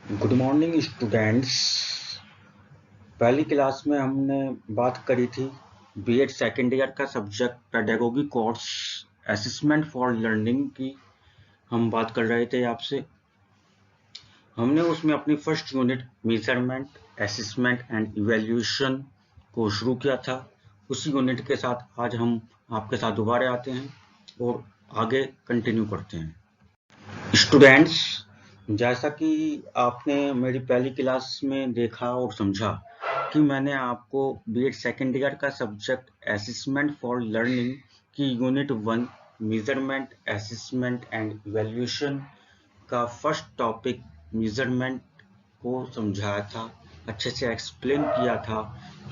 Good morning students. पहली class में हमने बात करी थी बीएड सेकेंड ईयर का subject pedagogy course assessment for learning की। हम बात कर रहे थे आपसे। हमने उसमें अपनी first unit measurement assessment and evaluation को शुरू किया था। उसी यूनिट के साथ आज हम आपके साथ दोबारा आते हैं और आगे कंटिन्यू करते हैं। स्टूडेंट्स, जैसा कि आपने मेरी पहली क्लास में देखा और समझा कि मैंने आपको बीएड सेकेंड ईयर का सब्जेक्ट असेसमेंट फॉर लर्निंग की unit 1 measurement assessment and evaluation का फर्स्ट टॉपिक मेजरमेंट को समझाया था, अच्छे से एक्सप्लेन किया था।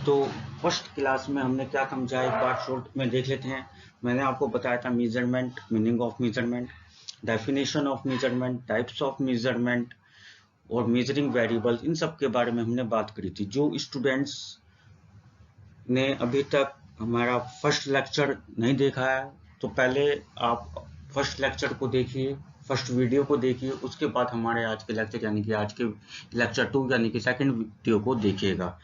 तो फर्स्ट क्लास में हमने क्या समझा एक बार शॉर्ट में देख लेते हैं। मैंने आपको बताया था measurement, meaning of measurement, definition of measurement, types of measurement और मेजरिंग वेरिएबल, इन सब के बारे में हमने बात करी थी। जो स्टूडेंट्स ने अभी तक हमारा फर्स्ट लेक्चर नहीं देखा है तो पहले आप फर्स्ट लेक्चर को देखिए, फर्स्ट वीडियो को देखिए, उसके बाद हमारे आज के लेक्चर यानी कि आज के लेक्चर 2 यानी कि सेकंड वीडियो को देखिएगा।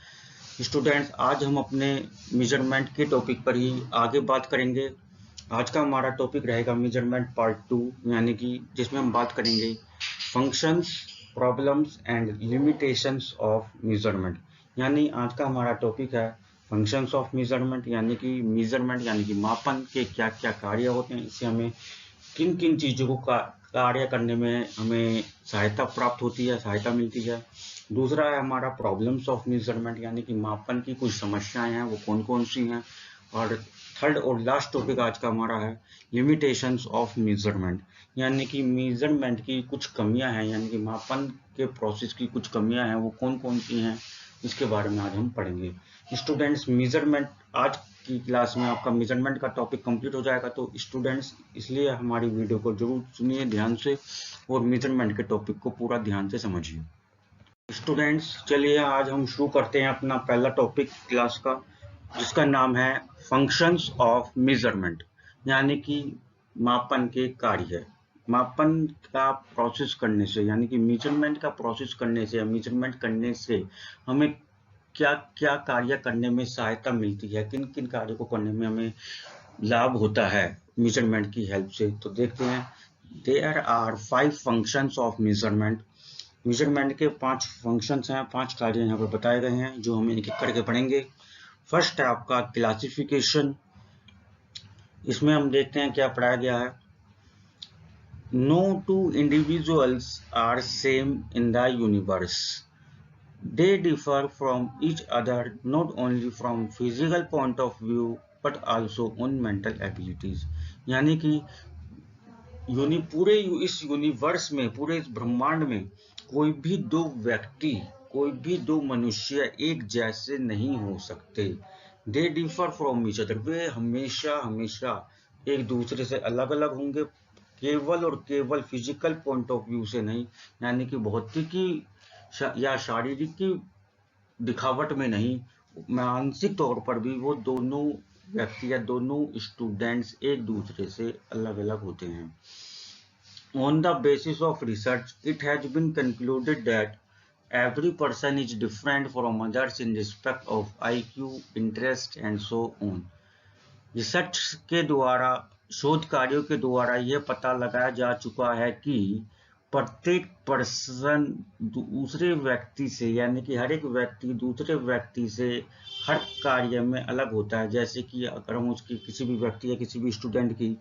स्टूडेंट्स, आज हम अपने मेजरमेंट के टॉपिक पर ही आगे बात करेंगे। आज का हमारा टॉपिक रहेगा मेजरमेंट पार्ट 2, यानी कि जिसमें हम बात करेंगे functions, problems and limitations of measurement. यानी आज का हमारा टॉपिक है फंक्शंस ऑफ मेजरमेंट, यानी कि मापन के क्या क्या कार्य होते हैं, इससे हमें किन किन चीज़ों को कार्य करने में हमें सहायता प्राप्त होती है, सहायता मिलती है। दूसरा है हमारा प्रॉब्लम्स ऑफ मेजरमेंट, यानी कि मापन की कुछ समस्याएं हैं, वो कौन कौन सी हैं। और थर्ड और लास्ट टॉपिक आज का हमारा है लिमिटेशंस ऑफ मेजरमेंट, यानी कि मेजरमेंट की कुछ कमियां हैं, यानी कि मापन के प्रोसेस की कुछ कमियां हैं, वो कौन कौन सी हैं, इसके बारे में आज हम पढ़ेंगे। स्टूडेंट्स, मेजरमेंट आज की क्लास में आपका मेजरमेंट का टॉपिक कंप्लीट हो जाएगा। तो स्टूडेंट्स, इसलिए हमारी वीडियो को जरूर सुनिए ध्यान से और मेजरमेंट के टॉपिक को पूरा ध्यान से समझिए। स्टूडेंट्स, चलिए आज हम शुरू करते हैं अपना पहला टॉपिक क्लास का, जिसका नाम है फंक्शंस ऑफ मेजरमेंट, यानी कि मापन के कार्य। मापन का प्रोसेस करने से, यानी कि मेजरमेंट का प्रोसेस करने से या मेजरमेंट करने से हमें क्या क्या कार्य करने में सहायता मिलती है, किन किन कार्यों को करने में हमें लाभ होता है मेजरमेंट की हेल्प से। तो देखते हैं, there are 5 functions of measurement. Measurement के 5 फंक्शंस हैं, 5 कार्य यहाँ पर बताए गए हैं जो हम एक एक करके पढ़ेंगे। फर्स्ट है आपका क्लासिफिकेशन। इसमें हम देखते हैं क्या पढ़ाया गया है। No two individuals are same in the universe, they differ from each other not only from physical point of view but also on mental abilities। यानी कि पूरे इस यूनिवर्स में, पूरे इस ब्रह्मांड में कोई भी दो व्यक्ति, कोई भी दो मनुष्य एक जैसे नहीं हो सकते। They differ from each other, वे हमेशा हमेशा एक दूसरे से अलग अलग होंगे, केवल और केवल फिजिकल पॉइंट ऑफ व्यू से नहीं, यानी कि भौतिकी या शारीरिक की दिखावट में नहीं, मानसिक तौर पर भी वो दोनों व्यक्ति या दोनों स्टूडेंट्स एक दूसरे से अलग अलग होते हैं। On the basis of research, it has been concluded that every person is different from others in respect of IQ, interest and so on। Research के द्वारा, शोध कार्यों के द्वारा यह पता लगाया जा चुका है कि प्रत्येक पर्सन दूसरे व्यक्ति से, यानी कि हर एक व्यक्ति दूसरे व्यक्ति से हर कार्य में अलग होता है। जैसे कि अगर हम उसकी किसी भी व्यक्ति या किसी भी स्टूडेंट की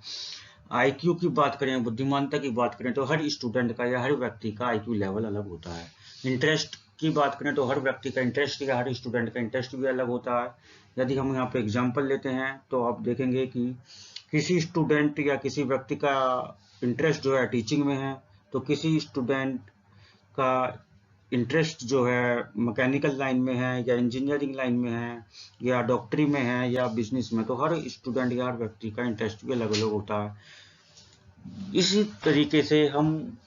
आईक्यू की बात करें, बुद्धिमानता की बात करें, तो हर स्टूडेंट का या हर व्यक्ति का आईक्यू लेवल अलग होता है। इंटरेस्ट की बात करें तो हर व्यक्ति का इंटरेस्ट या हर स्टूडेंट का इंटरेस्ट भी अलग होता है। यदि हम यहाँ पे एग्जांपल लेते हैं तो आप देखेंगे कि किसी स्टूडेंट या किसी व्यक्ति का इंटरेस्ट जो है टीचिंग में है, तो किसी स्टूडेंट का इंटरेस्ट जो है मैकेनिकल लाइन में है या इंजीनियरिंग लाइन में है या डॉक्टरी में है या बिजनेस में। तो हर स्टूडेंट या हर व्यक्ति का इंटरेस्ट भी अलग अलग होता है। इसी तरीके से हम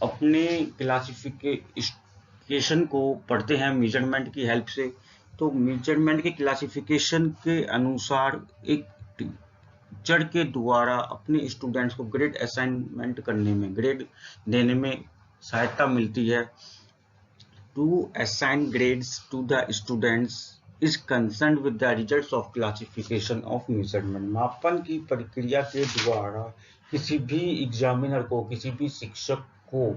अपने क्लासिफिकेशन को पढ़ते हैं मेजरमेंट की हेल्प से। तो मेजरमेंट के क्लासिफिकेशन के अनुसार एक टीचर के द्वारा अपने स्टूडेंट्स को ग्रेड असाइनमेंट करने में, ग्रेड देने में सहायता मिलती है। to assign grades to the students is concerned with the results of classification of measurement। मापन की प्रक्रिया के द्वारा किसी भी एग्जामिनर को, किसी भी शिक्षक को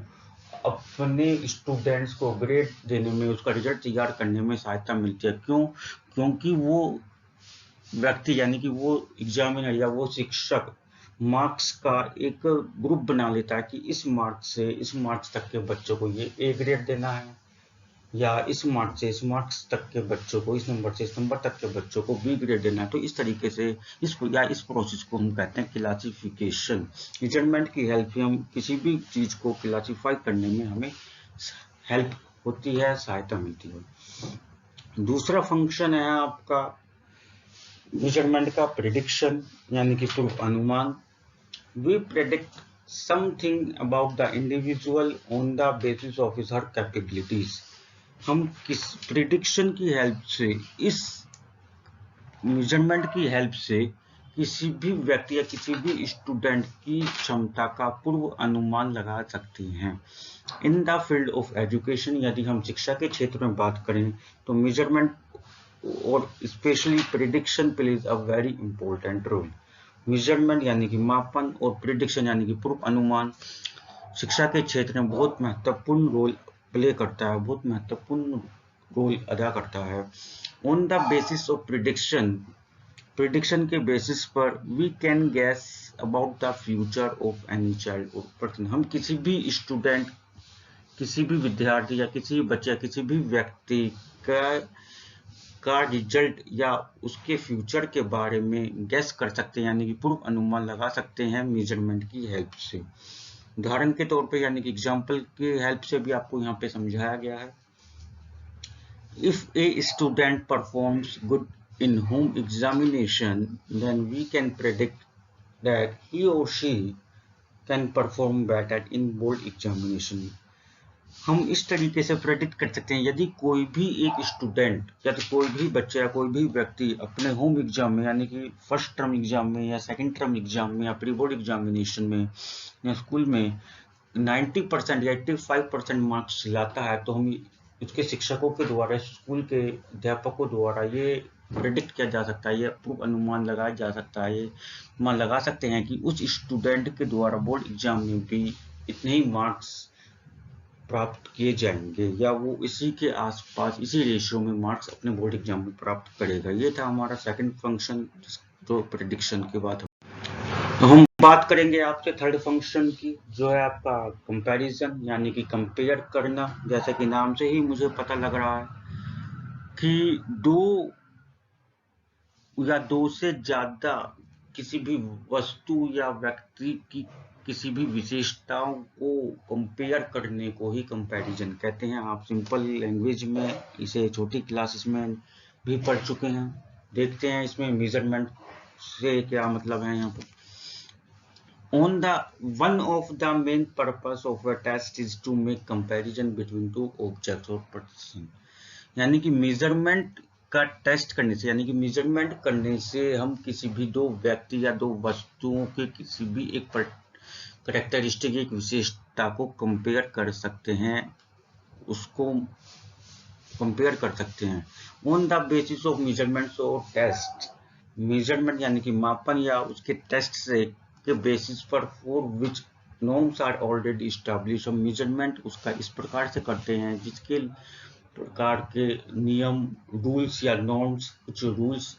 अपने स्टूडेंट्स को ग्रेड देने में, उसका रिजल्ट तैयार करने में सहायता मिलती है। क्यों? क्योंकि वो व्यक्ति यानी कि वो एग्जामिनर या वो शिक्षक मार्क्स का एक ग्रुप बना लेता है कि इस मार्क्स से इस मार्क्स तक के बच्चों को ये ए ग्रेड देना है, या इस मार्क्स से इस मार्क्स तक के बच्चों को, इस नंबर से इस नंबर तक के बच्चों को बी ग्रेड देना है। तो इस तरीके से इस प्रोसेस को हम कहते हैं क्लासिफिकेशन। मेजरमेंट की हेल्प से हम किसी भी चीज को क्लासिफाई करने में हमें हेल्प होती है, सहायता मिलती है। दूसरा फंक्शन है आपका मेजरमेंट का प्रेडिक्शन यानी कि पूर्वानुमान। We predict something about the individual on the basis of his her capabilities। हम किस प्रिडिक्शन की हेल्प से, इस मेजरमेंट की हेल्प से किसी भी व्यक्ति या किसी भी स्टूडेंट की क्षमता का पूर्व अनुमान लगा सकते हैं। इन द फील्ड ऑफ एजुकेशन, यदि हम शिक्षा के क्षेत्र में बात करें तो मेजरमेंट और specially prediction plays a very important role. Measurement यानी कि मापन और प्रिडिक्शन यानी कि पूर्व अनुमान शिक्षा के क्षेत्र में बहुत महत्वपूर्ण रोल प्ले करता है, बहुत महत्वपूर्ण रोल अदा करता है। On the basis of prediction, prediction के बेसिस पर we can guess about the future of any child और पर्सन। हम किसी भी स्टूडेंट, किसी भी विद्यार्थी या किसी भी बच्चे, किसी भी व्यक्ति का रिजल्ट या उसके फ्यूचर के बारे में गैस कर सकते हैं यानी कि पूर्व अनुमान लगा सकते हैं मेजरमेंट की हेल्प से। उदाहरण के तौर पे यानी कि एग्जाम्पल की हेल्प से भी आपको यहाँ पे समझाया गया है। If a student performs good in home examination then we can predict that he और she can perform better in board examination. हम इस तरीके से प्रेडिक्ट कर सकते हैं, यदि कोई भी एक स्टूडेंट या तो कोई भी बच्चा या कोई भी व्यक्ति अपने होम एग्जाम में यानी कि फर्स्ट टर्म एग्जाम में या सेकंड टर्म एग्जाम में या प्री बोर्ड एग्जामिनेशन में या स्कूल में 90% या 85% मार्क्स लाता है, तो हम उसके शिक्षकों के द्वारा, स्कूल के अध्यापकों द्वारा ये प्रेडिक्ट किया जा सकता है, ये पूर्व अनुमान लगाया जा सकता है, ये मान लगा सकते हैं कि उस स्टूडेंट के द्वारा बोर्ड एग्जाम में भी इतने ही मार्क्स प्राप्त किए जाएंगे या वो इसी के आसपास, इसी रेशियो में मार्क्स अपने बोर्ड एग्जाम में प्राप्त करेगा। ये था हमारा सेकंड फंक्शन जो प्रेडिक्शन के बाद। तो हम बात करेंगे आपसे थर्ड फंक्शन की, जो है आपका कंपैरिजन यानी कि कंपेयर करना। जैसे कि नाम से ही मुझे पता लग रहा है कि दो या दो से ज्यादा किसी भी वस्तु या व्यक्ति की किसी भी विशेषताओं को कंपेयर करने को ही कंपैरिजन कहते हैं। आप सिंपल लैंग्वेज में इसे छोटी क्लासेस में भी पढ़ चुके हैं। देखते हैं इसमें मेजरमेंट से क्या मतलब है यहाँ पर। On the one of the main purpose of a test is to make comparison between two objects और पर्सन। यानी कि मेजरमेंट का टेस्ट करने से, यानी कि मेजरमेंट करने से हम किसी भी दो व्यक्ति या दो वस्तुओं के किसी भी एक कैरेक्टरिस्टिक, एक विशेषता को कंपेयर कर सकते हैं, उसको कंपेयर कर सकते हैं। On the basis of measurements और टेस्ट, मेजरमेंट यानी कि मापन या उसके टेस्ट से के बेसिस पर for which norms are already establish. हम मेजरमेंट उसका इस प्रकार से करते हैं जिसके प्रकार के नियम, रूल्स या नॉर्म्स, कुछ रूल्स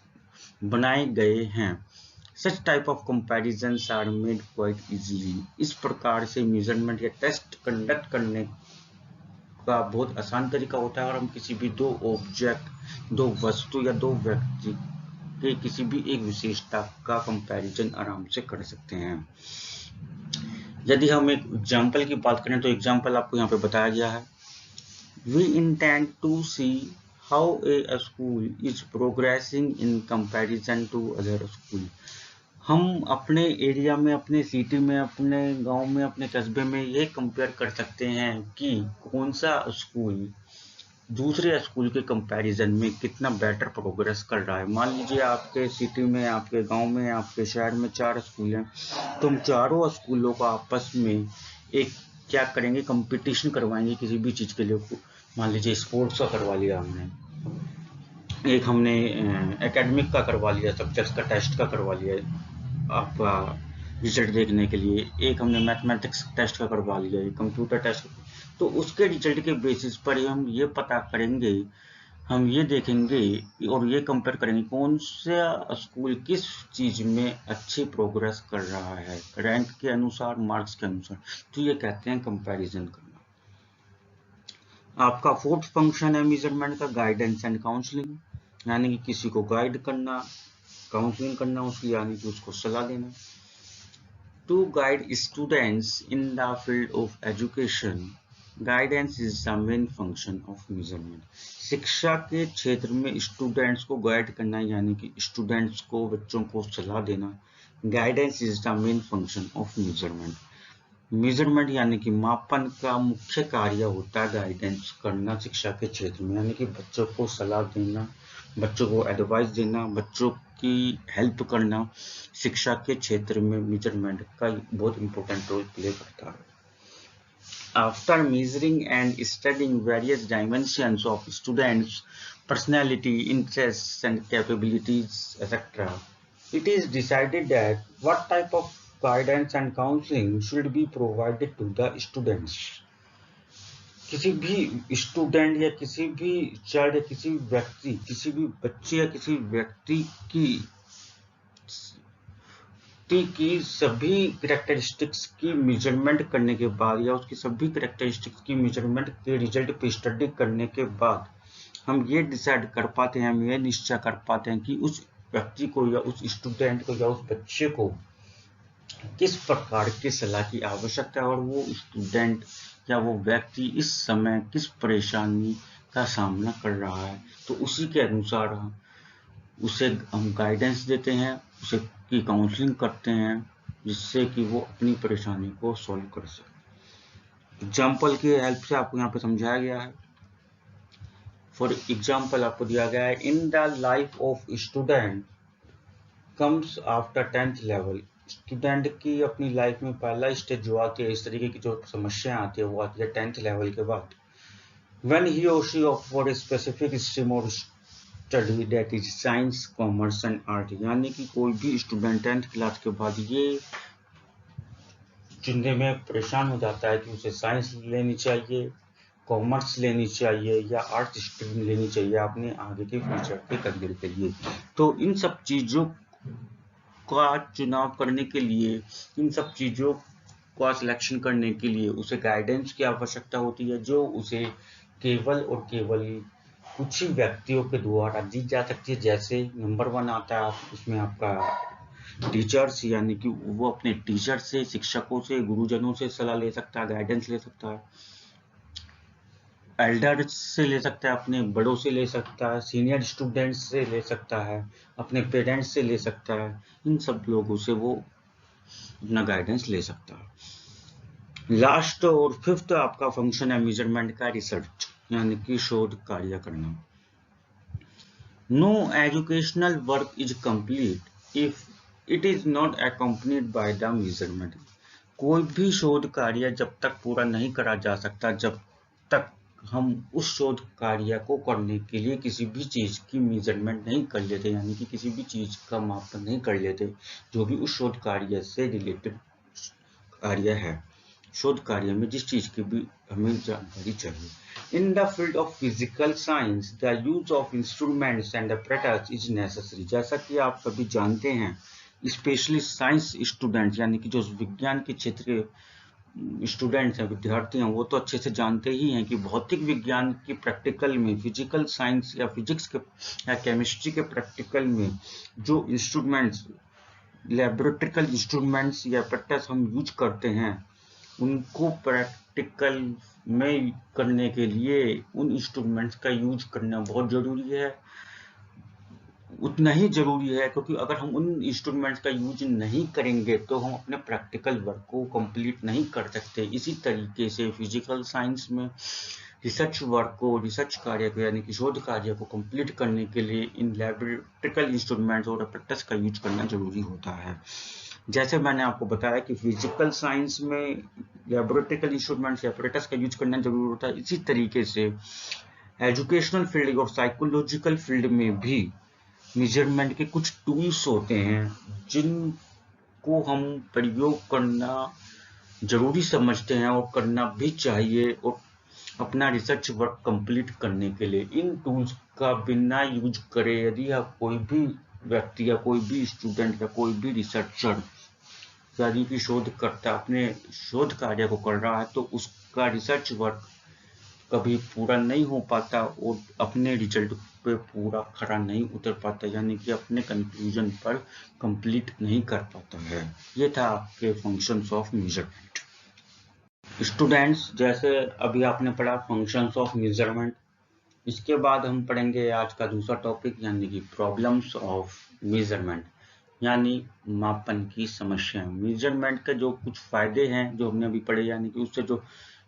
बनाए गए हैं। Such type of comparisons are made quite easily। इस प्रकार से मेजरमेंट या टेस्ट कंडक्ट करने का बहुत आसान तरीका होता है और हम किसी भी दो ऑब्जेक्ट, दो वस्तु या दो व्यक्ति के किसी भी एक विशेषता का कंपैरिजन आराम से कर सकते हैं। यदि हम एक एग्जाम्पल की बात करें तो एग्जाम्पल आपको यहाँ पे बताया गया है। We intend to see how a school is progressing in comparison to other school। हम अपने एरिया में, अपने सिटी में, अपने गांव में, अपने कस्बे में ये कंपेयर कर सकते हैं कि कौन सा स्कूल दूसरे स्कूल के कंपैरिजन में कितना बेटर प्रोग्रेस कर रहा है। मान लीजिए आपके सिटी में, आपके गांव में, आपके शहर में 4 स्कूल हैं, तो हम चारों स्कूलों का आपस में एक क्या करेंगे, कंपटीशन करवाएंगे किसी भी चीज़ के लिए। मान लीजिए स्पोर्ट्स का करवा लिया हमने, एक हमने एकेडमिक का करवा लिया, सब्जेक्ट्स का टेस्ट का करवा लिया आपका रिजल्ट देखने के लिए, एक हमने मैथमेटिक्स टेस्ट का करवा लिया, एक कंप्यूटर टेस्ट। तो उसके रिजल्ट के बेसिस पर ही हम ये पता करेंगे, हम ये देखेंगे और ये कंपेयर करेंगे कौन सा स्कूल किस चीज में अच्छी प्रोग्रेस कर रहा है, रैंक के अनुसार, मार्क्स के अनुसार। तो ये कहते हैं कंपैरिजन करना। आपका फोर्थ फंक्शन है मेजरमेंट का, गाइडेंस एंड काउंसलिंग, यानी कि किसी को गाइड करना, काउंसलिंग करना उसकी, यानी कि उसको सलाह देना। To guide students in the field of education, guidance is the main function of measurement. शिक्षा के क्षेत्र में स्टूडेंट्स को गाइड करना, यानी कि स्टूडेंट्स को, बच्चों को सलाह देना, guidance is the main function of measurement. Measurement यानी कि मापन का मुख्य कार्य होता है गाइडेंस करना शिक्षा के क्षेत्र में, यानी कि बच्चों को सलाह देना, बच्चों को एडवाइस देना, बच्चों की हेल्प करना शिक्षा के क्षेत्र में मेजरमेंट का बहुत इंपॉर्टेंट रोल प्ले करता है। After measuring and studying various dimensions of students' personality, interests, and capabilities, etc., it is decided that what type of guidance and counseling should be provided to the students. किसी भी student या किसी भी child या किसी व्यक्ति, किसी भी बच्चे या किसी व्यक्ति की सभी कैरेक्टरिस्टिक्स की मेजरमेंट करने के बाद, या उसकी सभी कैरेक्टरिस्टिक्स की मेजरमेंट के रिजल्ट पे स्टडी करने के बाद हम ये डिसाइड कर पाते हैं, हम ये निश्चय कर पाते हैं कि उस व्यक्ति को या उस स्टूडेंट को या उस बच्चे को किस प्रकार की सलाह की आवश्यकता है, और वो स्टूडेंट या वो व्यक्ति इस समय किस परेशानी का सामना कर रहा है। तो उसी के अनुसार उसे हम गाइडेंस देते हैं, उसे की काउंसलिंग करते हैं, जिससे कि वो अपनी परेशानी को सॉल्व कर सके। एग्जाम्पल की हेल्प से आपको यहाँ पे समझाया गया है। फॉर एग्जाम्पल आपको दिया गया है, in the life of student comes after 10th level. Student की अपनी लाइफ में पहला स्टेज जो आती है, इस तरीके की जो समस्या आती है, वो आती है 10th लेवल के बाद। When he or she opt for a specific stream or study that is science, commerce and art, यानी कि कोई भी स्टूडेंट 10th क्लास के बाद ये चुनने में परेशान हो जाता है कि उसे साइंस लेनी चाहिए, कॉमर्स लेनी चाहिए या आर्ट स्ट्रीम लेनी चाहिए अपने आगे के फ्यूचर के करियर के लिए। तो इन सब चीज़ों का चुनाव करने के लिए, इन सब चीज़ों का सिलेक्शन करने के लिए उसे गाइडेंस की आवश्यकता होती है, जो उसे केवल और केवल कुछ ही व्यक्तियों के द्वारा दी जा सकती है। जैसे नंबर 1 आता है उसमें आपका टीचर्स, यानी कि वो अपने टीचर से, शिक्षकों से, गुरुजनों से सलाह ले सकता है, गाइडेंस ले सकता है। एल्डर्स से ले सकता है, अपने बड़ों से ले सकता है, सीनियर स्टूडेंट्स से ले सकता है, अपने पेरेंट्स से ले सकता है। इन सब लोगों से वो अपना गाइडेंस ले सकता है। लास्ट और फिफ्थ आपका फंक्शन है मेजरमेंट का, रिसर्च, यानी कि शोध कार्य करना। No educational work is complete if it is not accompanied by the measurement. कोई भी शोध कार्य जब तक पूरा नहीं करा जा सकता, जब तक हम उस शोध कार्य को करने के लिए किसी भी चीज की मेजरमेंट नहीं कर लेते, यानी कि किसी भी चीज का मापन नहीं कर लेते जो भी उस शोध कार्य से रिलेटेड कार्य है। शोध कार्य में जिस चीज की भी हमें जानकारी चाहिए। In the field of physical science, the use of instruments and apparatus is necessary. जैसा कि आप सभी जानते हैं, स्पेशली साइंस स्टूडेंट्स, यानी कि जो विज्ञान के क्षेत्र के स्टूडेंट्स हैं, विद्यार्थी हैं, वो तो अच्छे से जानते ही हैं कि भौतिक विज्ञान की प्रैक्टिकल में, फिजिकल साइंस या फिजिक्स के या केमिस्ट्री के प्रैक्टिकल में जो इंस्ट्रूमेंट्स, लैबोरेटरिकल इंस्ट्रूमेंट्स या apparatus हम यूज करते हैं, उनको प्रैक्टिकल में करने के लिए उन इंस्ट्रूमेंट्स का यूज करना बहुत जरूरी है। उतना ही जरूरी है क्योंकि अगर हम उन इंस्ट्रूमेंट्स का यूज नहीं करेंगे तो हम अपने प्रैक्टिकल वर्क को कंप्लीट नहीं कर सकते। इसी तरीके से फिजिकल साइंस में रिसर्च वर्क को, रिसर्च कार्य को, यानी कि शोध कार्य को कंप्लीट करने के लिए इन लैबोरेटरिकल इंस्ट्रूमेंट्स और apparatus का यूज करना जरूरी होता है। जैसे मैंने आपको बताया कि फिजिकल साइंस में लैबोरेटरिकल इंस्ट्रूमेंट्स एपरेटस का यूज करना जरूरी होता है, इसी तरीके से एजुकेशनल फील्ड और साइकोलॉजिकल फील्ड में भी मेजरमेंट के कुछ टूल्स होते हैं जिनको हम प्रयोग करना जरूरी समझते हैं और करना भी चाहिए और अपना रिसर्च वर्क कंप्लीट करने के लिए। इन टूल्स का बिना यूज करे यदि आप कोई भी व्यक्ति या कोई भी स्टूडेंट या कोई भी रिसर्चर यानी कि शोधकर्ता अपने शोध कार्य को कर रहा है तो उसका रिसर्च वर्क कभी पूरा नहीं हो पाता और अपने रिजल्ट पे पूरा खरा नहीं उतर पाता, यानी कि अपने कंक्लूजन पर कंप्लीट नहीं कर पाता है। ये था आपके फंक्शंस ऑफ मेजरमेंट। स्टूडेंट्स, जैसे अभी आपने पढ़ा फंक्शंस ऑफ मेजरमेंट, इसके बाद हम पढ़ेंगे आज का दूसरा टॉपिक यानी कि प्रॉब्लम्स ऑफ मेजरमेंट, यानी मापन की समस्या। मेजरमेंट के जो कुछ फायदे हैं जो हमने अभी पढ़े, यानी कि उससे जो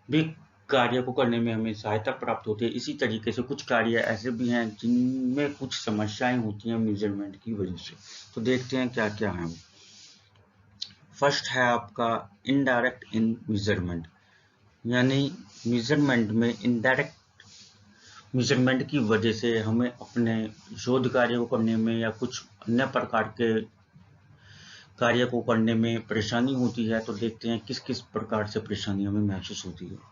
भी कार्य को करने में हमें सहायता प्राप्त होती है, इसी तरीके से कुछ कार्य ऐसे भी हैं जिनमें कुछ समस्याएं होती हैं मेजरमेंट की वजह से। तो देखते हैं क्या क्या है। फर्स्ट है आपका इनडायरेक्ट इन मेजरमेंट, यानी मेजरमेंट में इनडायरेक्ट मेजरमेंट की वजह से हमें अपने शोध कार्य को करने में या कुछ अन्य प्रकार के कार्य को करने में परेशानी होती है। तो देखते हैं किस किस प्रकार से परेशानी हमें महसूस होती है।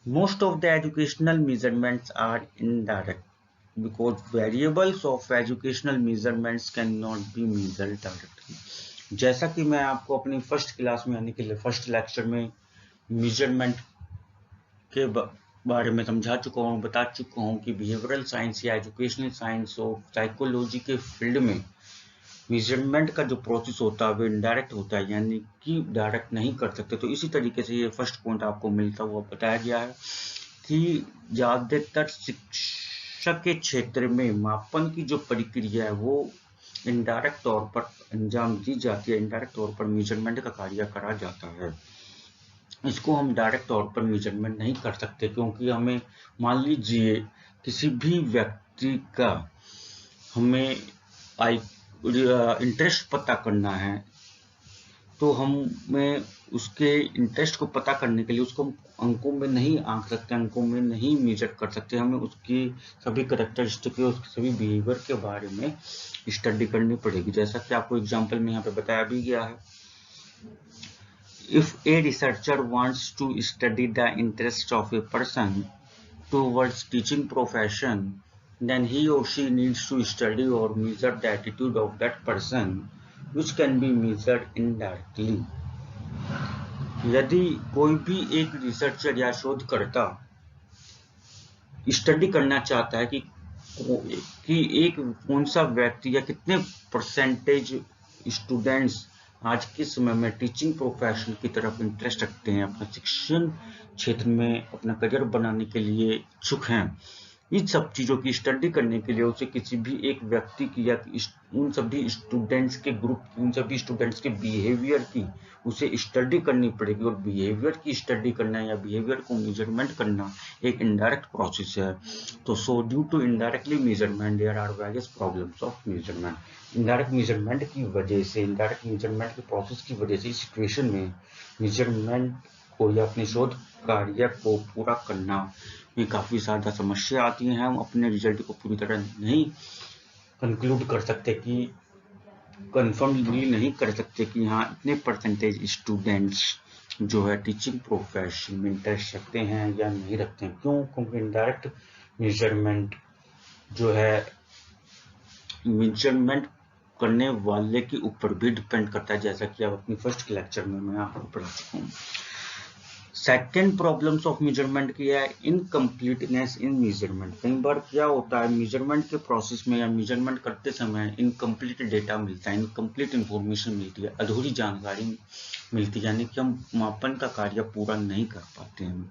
Most of the educational measurements are indirect because variables of educational measurements cannot be measured directly. जैसा कि मैं आपको अपनी फर्स्ट क्लास में यानी कि फर्स्ट लेक्चर में मेजरमेंट के बारे में समझा चुका हूँ, बता चुका हूँ कि बिहेवियरल साइंस या एजुकेशनल साइंस और साइकोलॉजी के फील्ड में मेजरमेंट का जो प्रोसेस होता है वो इनडायरेक्ट होता है, यानी कि डायरेक्ट नहीं कर सकते। तो इसी तरीके से ये फर्स्ट पॉइंट आपको मिलता हुआ बताया गया है कि ज्यादातर शिक्षा के क्षेत्र में मापन की जो प्रक्रिया है वो इनडायरेक्ट तौर पर अंजाम दी जाती है, इनडायरेक्ट तौर पर मेजरमेंट का कार्य करा जाता है। इसको हम डायरेक्ट तौर पर मेजरमेंट नहीं कर सकते, क्योंकि हमें मान लीजिए किसी भी व्यक्ति का हमें इंटरेस्ट पता करना है, तो हमें उसके इंटरेस्ट को पता करने के लिए उसको अंकों में नहीं आंक सकते, अंकों में नहीं मेजर कर सकते। हमें उसकी सभी कैरेक्टरिस्टिक उसके सभी बिहेवियर के बारे में स्टडी करनी पड़ेगी, जैसा कि आपको एग्जांपल में यहाँ पे बताया भी गया है। If a researcher wants to study the interest of a person towards teaching profession, then he or she needs to study or measure the attitude of that person, which can be measured indirectly. यदि कोई भी एक researcher या शोधकर्ता study करना चाहता है कि एक कौन सा व्यक्ति या कितने परसेंटेज स्टूडेंट्स आज के समय में टीचिंग प्रोफेशन की तरफ इंटरेस्ट रखते हैं, अपना शिक्षण क्षेत्र में अपना करियर बनाने के लिए इच्छुक हैं, इन सब चीजों की स्टडी करने के लिए उसे किसी भी एक व्यक्ति की या उन सभी स्टूडेंट्स के ग्रुप, उन सभी स्टूडेंट्स के बिहेवियर की उसे स्टडी करनी पड़ेगी। और बिहेवियर की स्टडी करना या बिहेवियर को मेजरमेंट करना एक इनडायरेक्ट प्रोसेस है। तो so due to indirectly measurement there are various problems of measurement. Indirect measurement की वजह से, इनडायरेक्ट मेजरमेंट के प्रोसेस की वजह से इस सिचुएशन में मेजरमेंट को या अपने शोध कार्य को पूरा करना में काफी ज्यादा समस्या आती है। हम अपने रिजल्ट को पूरी तरह नहीं कंक्लूड कर सकते कि कन्फर्मली नहीं कर सकते कि हाँ इतने परसेंटेज स्टूडेंट्स जो है टीचिंग प्रोफेशन में इंटरेस्ट रखते हैं या नहीं रखते हैं। क्यों? क्योंकि इनडायरेक्ट मेजरमेंट जो है मेजरमेंट करने वाले के ऊपर भी डिपेंड करता है, जैसा कि आप अपनी फर्स्ट लेक्चर में मैं आपको पढ़ा चुका हूँ। सेकेंड प्रॉब्लम्स ऑफ मेजरमेंट की है इनकम्प्लीटनेस इन मेजरमेंट। कई बार क्या होता है मेजरमेंट के प्रोसेस में या मेजरमेंट करते समय इनकम्प्लीट डेटा मिलता है, इनकम्प्लीट इंफॉर्मेशन मिलती है, अधूरी जानकारी मिलती है, यानी कि हम मापन का कार्य पूरा नहीं कर पाते हैं।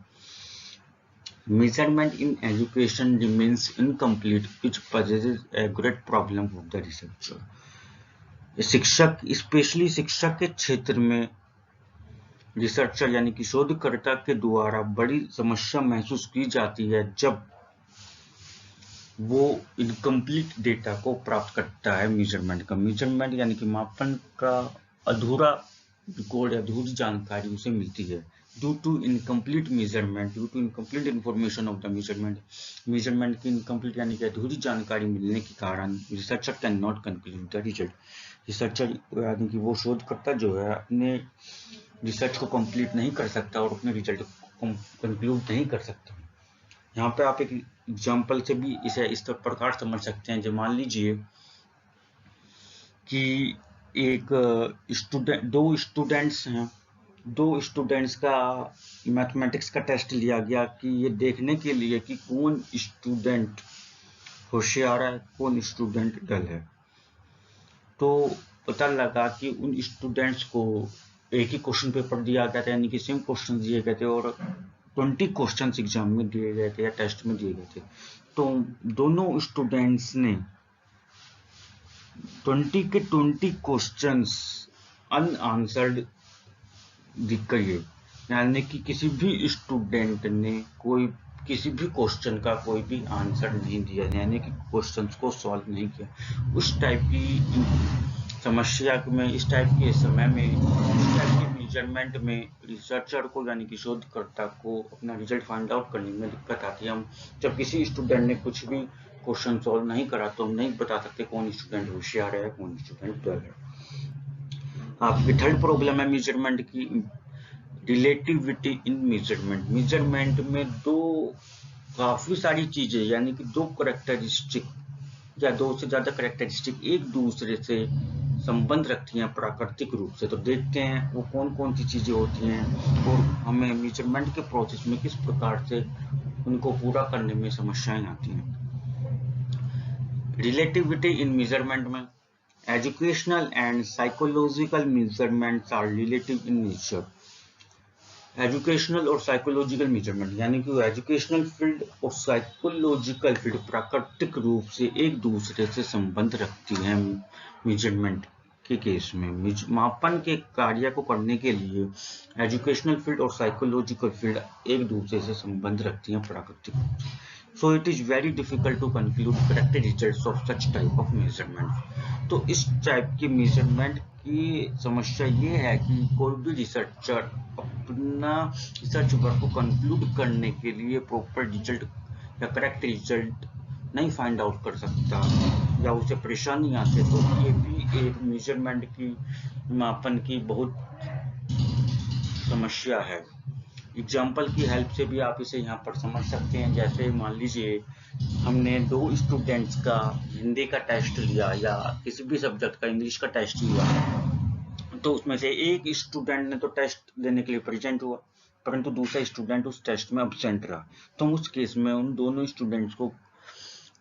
Measurement in education remains incomplete, which poses a great problem for the researcher. शिक्षक, स्पेशली शिक्षक के क्षेत्र में रिसर्चर यानी कि शोधकर्ता के द्वारा बड़ी समस्या महसूस की जाती है जब वो इनकम्प्लीट डेटा को प्राप्त करता है मेजरमेंट का। मेजरमेंट यानी कि मापन का अधूरा रिकॉर्ड, अधूरी जानकारी उसे मिलती है। Due to incomplete measurement, due to incomplete information of the measurement, measurement की इनकम्प्लीट यानी कि अधूरी जानकारी मिलने के कारण researcher can not conclude the result. Researcher यानी कि वो शोधकर्ता जो है अपने रिसर्च को कंप्लीट नहीं कर सकता और अपने रिजल्ट को कंक्लूड नहीं कर सकता। यहाँ पे आप एक एग्जाम्पल से भी इसे इस प्रकार समझ सकते हैं। जो मान लीजिए कि एक स्टूडेंट, दो स्टूडेंट्स हैं, दो स्टूडेंट्स का मैथमेटिक्स का टेस्ट लिया गया कि ये देखने के लिए कि कौन स्टूडेंट होशियार है, कौन स्टूडेंट डल है। तो पता लगा कि उन स्टूडेंट्स को एक ही क्वेश्चन पेपर दिया गया था, यानी कि सेम क्वेश्चन दिए गए थे और 20 क्वेश्चंस एग्जाम में दिए गए थे या टेस्ट में दिए गए थे। तो दोनों स्टूडेंट्स ने 20 के 20 क्वेश्चंस अनआंसर्ड दिख गए, यानी कि किसी भी स्टूडेंट ने कोई किसी भी क्वेश्चन का कोई भी आंसर नहीं दिया, यानी कि क्वेश्चंस को सॉल्व नहीं किया। उस टाइप की समस्या में, इस टाइप के समय में, इस टाइप के मेजरमेंट में रिसर्चर को यानी कि शोधकर्ता को अपना रिजल्ट फाइंड आउट करने में दिक्कत आती है। हम जब किसी स्टूडेंट ने कुछ भी क्वेश्चन सॉल्व नहीं करा तो हम नहीं बता सकते कौन स्टूडेंट होशियार है, कौन स्टूडेंट डल है। आपकी थर्ड प्रॉब्लम है मेजरमेंट की, रिलेटिविटी इन मेजरमेंट। मेजरमेंट में दो काफी सारी चीजें यानी कि दो करेक्टरिस्टिक या दो से ज्यादा करेक्टरिस्टिक एक दूसरे से संबंध रखती हैं प्राकृतिक रूप से। तो देखते हैं वो कौन कौन सी चीजें होती हैं और हमें मेजरमेंट के प्रोसेस में किस प्रकार से उनको पूरा करने में समस्याएं आती हैं। रिलेटिविटी इन मेजरमेंट में educational and psychological measurements are relative in nature. Educational और साइकोलॉजिकल मेजरमेंट यानी कि एजुकेशनल फील्ड और साइकोलॉजिकल फील्ड प्राकृतिक रूप से एक दूसरे से संबंध रखती हैं। मेजरमेंट के केस में मापन के कार्य को करने के लिए एजुकेशनल फील्ड और साइकोलॉजिकल फील्ड एक दूसरे से संबंध रखती हैं प्राकृतिक रूप से। So it is very difficult to conclude correct results of such type of measurement. तो इस टाइप की मेजरमेंट की समस्या ये है कि कोई भी रिसर्चर अपना रिसर्च वर्क को कंक्लूड करने के लिए प्रॉपर रिजल्ट या करेक्ट रिजल्ट नहीं फाइंड आउट कर सकता या उसे परेशानी आती है। तो ये भी एक मेजरमेंट की मापन की बहुत समस्या है। एग्जाम्पल की हेल्प से भी आप इसे यहाँ पर समझ सकते हैं। जैसे मान लीजिए हमने दो स्टूडेंट्स का हिंदी का टेस्ट लिया या किसी भी सब्जेक्ट का इंग्लिश का टेस्ट लिया, तो उसमें से एक स्टूडेंट ने तो टेस्ट देने के लिए प्रेजेंट हुआ परंतु दूसरा स्टूडेंट उस टेस्ट में एब्सेंट रहा। तो उस केस में उन दोनों स्टूडेंट्स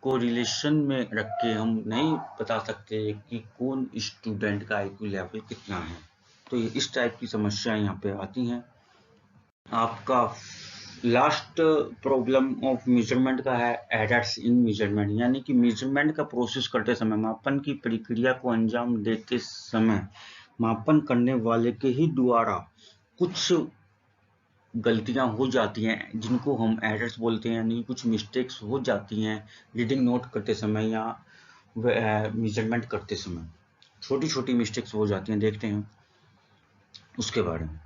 को रिलेशन में रख के हम नहीं बता सकते कि कौन स्टूडेंट का IQ लेवल कितना है। तो इस टाइप की समस्याएं यहाँ पे आती हैं। आपका लास्ट प्रॉब्लम ऑफ मेजरमेंट का है एरर्स इन मेजरमेंट, यानी कि मेजरमेंट का प्रोसेस करते समय, मापन की प्रक्रिया को अंजाम देते समय मापन करने वाले के ही द्वारा कुछ गलतियां हो जाती हैं जिनको हम एरर्स बोलते हैं, यानी कुछ मिस्टेक्स हो जाती हैं रीडिंग नोट करते समय या मेजरमेंट करते समय। छोटी छोटी मिस्टेक्स हो जाती हैं, देखते हैं उसके बारे में।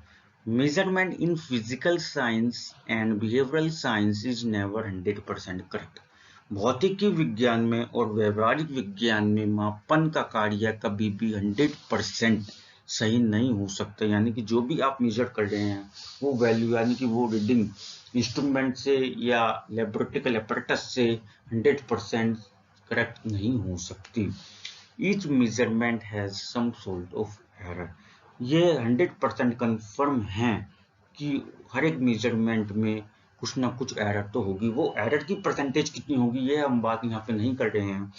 Measurement in physical science and behavioral science is never 100% correct. भौतिकी विज्ञान में और व्यवहारिक विज्ञान में मापन का कार्य कभी भी 100% सही नहीं हो सकता। यानी कि जो भी आप मेजर कर रहे हैं वो वैल्यू यानी कि वो रीडिंग इंस्ट्रूमेंट से या लैबोरेटरी apparatus से 100% करेक्ट नहीं हो सकती। Each measurement has some sort of error. ये 100% कंफर्म है कि हर एक मेजरमेंट में कुछ ना कुछ एरर तो होगी। वो एरर की परसेंटेज कितनी होगी ये हम बात यहाँ पे नहीं कर रहे हैं।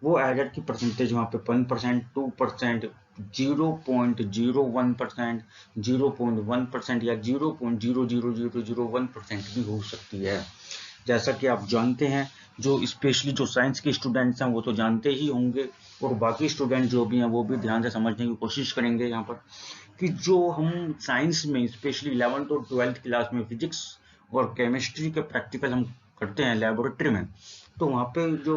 वो एरर की परसेंटेज वहाँ पे 1%, 2%, 0.01%, 0.1% या 0.00001% भी हो सकती है। जैसा कि आप जानते हैं, जो स्पेशली जो साइंस के स्टूडेंट्स हैं वो तो जानते ही होंगे और बाकी स्टूडेंट जो भी हैं वो भी ध्यान से समझने की कोशिश करेंगे यहाँ पर कि जो हम साइंस में स्पेशली 11th और 12th क्लास में फिजिक्स और केमिस्ट्री के प्रैक्टिकल हम करते हैं लेबोरेटरी में, तो वहाँ पे जो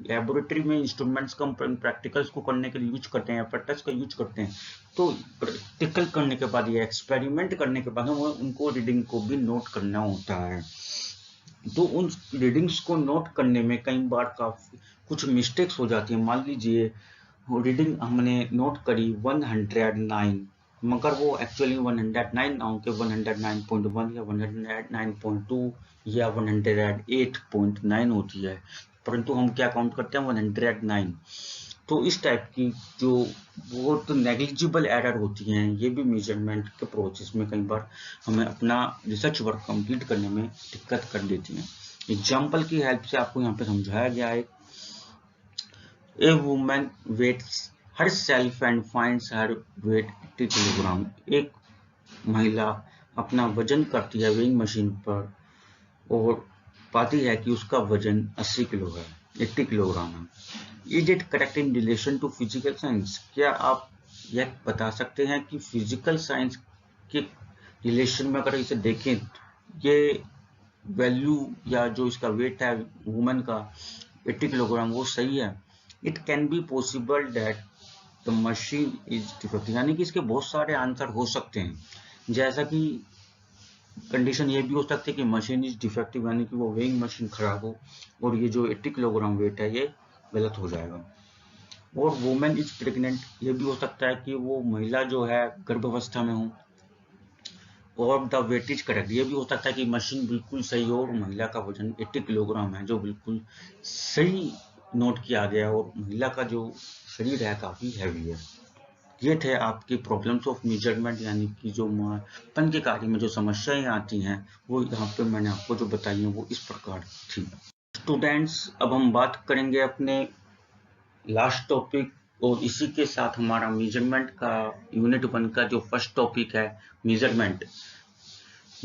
लेबोरेटरी में इंस्ट्रूमेंट्स का प्रैक्टिकल्स को करने के लिए यूज करते हैं, एपरेटस का यूज करते हैं, तो प्रैक्टिकल करने के बाद या एक्सपेरिमेंट करने के बाद उनको रीडिंग को भी नोट करना होता है। तो उन रीडिंग्स को नोट करने में कई बार काफी कुछ मिस्टेक्स हो जाती है। मान लीजिए रीडिंग हमने नोट करी 109, मगर वो एक्चुअली 109 ना हो के 109.1 या 109.2 या 108.9 होती है, परंतु हम क्या काउंट करते हैं 109। तो इस टाइप की जो बहुत नेग्लिजिबल एरर होती हैं, ये भी मेजरमेंट के प्रोसेस में कई बार हमें अपना रिसर्च वर्क कंप्लीट करने में दिक्कत कर देती हैं। एग्जाम्पल की हेल्प से आपको यहाँ पे समझाया गया है। A woman weighs herself and finds her weight 80 kilogram. एक महिला अपना वजन करती है वेइंग मशीन पर और पाती है कि उसका वजन 80 किलो है, 80 किलोग्राम है। Is it correct in relation to physical science? क्या आप यह बता सकते हैं कि फिजिकल साइंस के रिलेशन में अगर इसे देखें, ये वैल्यू या जो इसका वेट है वुमेन का 80 किलोग्राम वो सही है? It can be possible that the machine is defective, यानी कि इसके बहुत सारे आंसर हो सकते हैं। जैसा कि कंडीशन ये भी हो सकती है कि मशीन इज डिफेक्टिव, यानी कि वो वेइंग मशीन खराब हो और ये जो 80 किलोग्राम वेट है ये गलत हो जाएगा। और वुमेन इज प्रेग्नेंट, ये भी हो सकता है कि वो महिला जो है गर्भावस्था में हो। और द वेट इज करेक्ट, ये भी हो सकता है कि मशीन बिल्कुल सही हो और महिला का वजन 80 किलोग्राम है, जो बिल्कुल सही नोट किया गया और महिला का जो शरीर है काफी हैवी है। ये थे आपकी प्रॉब्लम्स ऑफ मेजरमेंट, यानी कि जो मापन के कार्य में जो समस्याएं आती हैं वो यहाँ पे मैंने आपको जो बताई हैं वो इस प्रकार थी। स्टूडेंट्स, अब हम बात करेंगे अपने लास्ट टॉपिक, और इसी के साथ हमारा मेजरमेंट का यूनिट 1 का जो फर्स्ट टॉपिक है मेजरमेंट,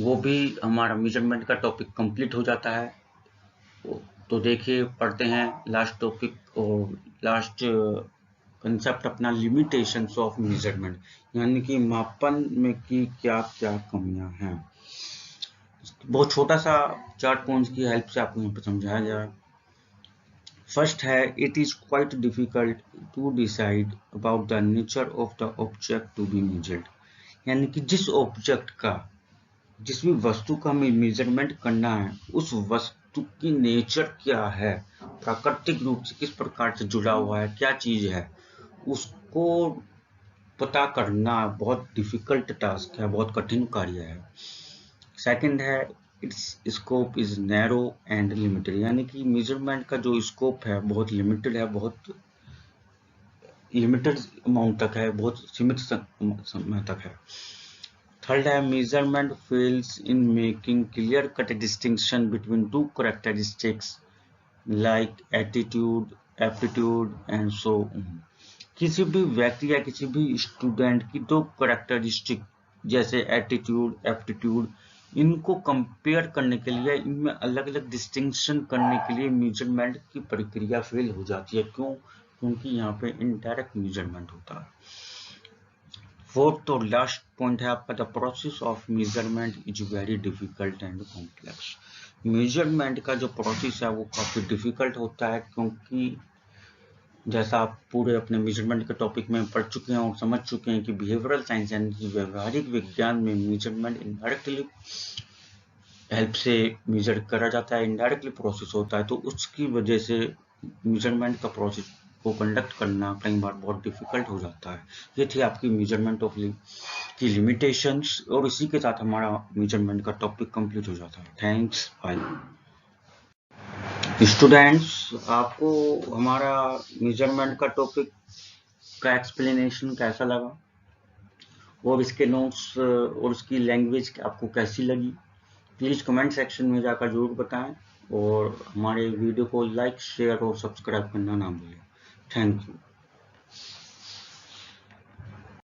वो भी हमारा मेजरमेंट का टॉपिक कंप्लीट हो जाता है। तो देखिए पढ़ते हैं लास्ट टॉपिक और लास्ट कंसेप्ट अपना, लिमिटेशंस ऑफ मेजरमेंट, यानी कि मापन में की क्या क्या कमियां हैं। बहुत छोटा सा 4 पॉइंट्स की हेल्प से आपको यहाँ पे समझाया गया है। फर्स्ट है, it is quite difficult to decide about the nature of the object to be measured, यानी कि जिस ऑब्जेक्ट का, जिस भी वस्तु का हमें मेजरमेंट करना है, उस वस्तु की नेचर क्या है, प्राकृतिक रूप से किस प्रकार से जुड़ा हुआ है, क्या चीज है, उसको पता करना बहुत डिफिकल्ट टास्क है, बहुत कठिन कार्य है। सेकंड है, it's scope is narrow and limited, यानी कि मेजरमेंट का जो स्कोप है बहुत लिमिटेड है, बहुत लिमिटेड अमाउंट तक है, बहुत सीमित समय तक है। थर्ड है, measurement fails in making clear cut distinction between two characteristics like attitude, aptitude and so on. किसी भी व्यक्ति या किसी भी स्टूडेंट की दो कैरेक्टरिस्टिक जैसे एटीट्यूड, एप्टीट्यूड, इनको कंपेयर करने के लिए, इनमें अलग अलग डिस्टिंक्शन करने के लिए मेजरमेंट की प्रक्रिया फेल हो जाती है। क्यों? क्योंकि यहाँ पे इनडायरेक्ट मेजरमेंट होता है। फोर्थ और लास्ट पॉइंट है आपका, the process of measurement is very difficult and complex. Measurement का जो प्रोसेस है वो काफी डिफिकल्ट होता है, क्योंकि जैसा आप पूरे अपने मेजरमेंट के टॉपिक में पढ़ चुके हैं और समझ चुके हैं कि बिहेवियरल साइंस यानी व्यवहारिक विज्ञान में मेजरमेंट इनडायरेक्टली हेल्प से मेजर करा जाता है, इनडायरेक्टली प्रोसेस होता है, तो उसकी वजह से मेजरमेंट का प्रोसेस को कंडक्ट करना कई बार बहुत डिफिकल्ट हो जाता है। ये थी आपकी मेजरमेंट ऑफ की लिमिटेशंस, और इसी के साथ हमारा मेजरमेंट का टॉपिक कंप्लीट हो जाता है। Thanks, bye. स्टूडेंट्स, आपको हमारा मेजरमेंट का टॉपिक का एक्सप्लेनेशन कैसा लगा और इसके नोट्स और उसकी लैंग्वेज आपको कैसी लगी, प्लीज़ कमेंट सेक्शन में जाकर जरूर बताएं, और हमारे वीडियो को लाइक, शेयर और सब्सक्राइब करना ना भूलें। Thank you.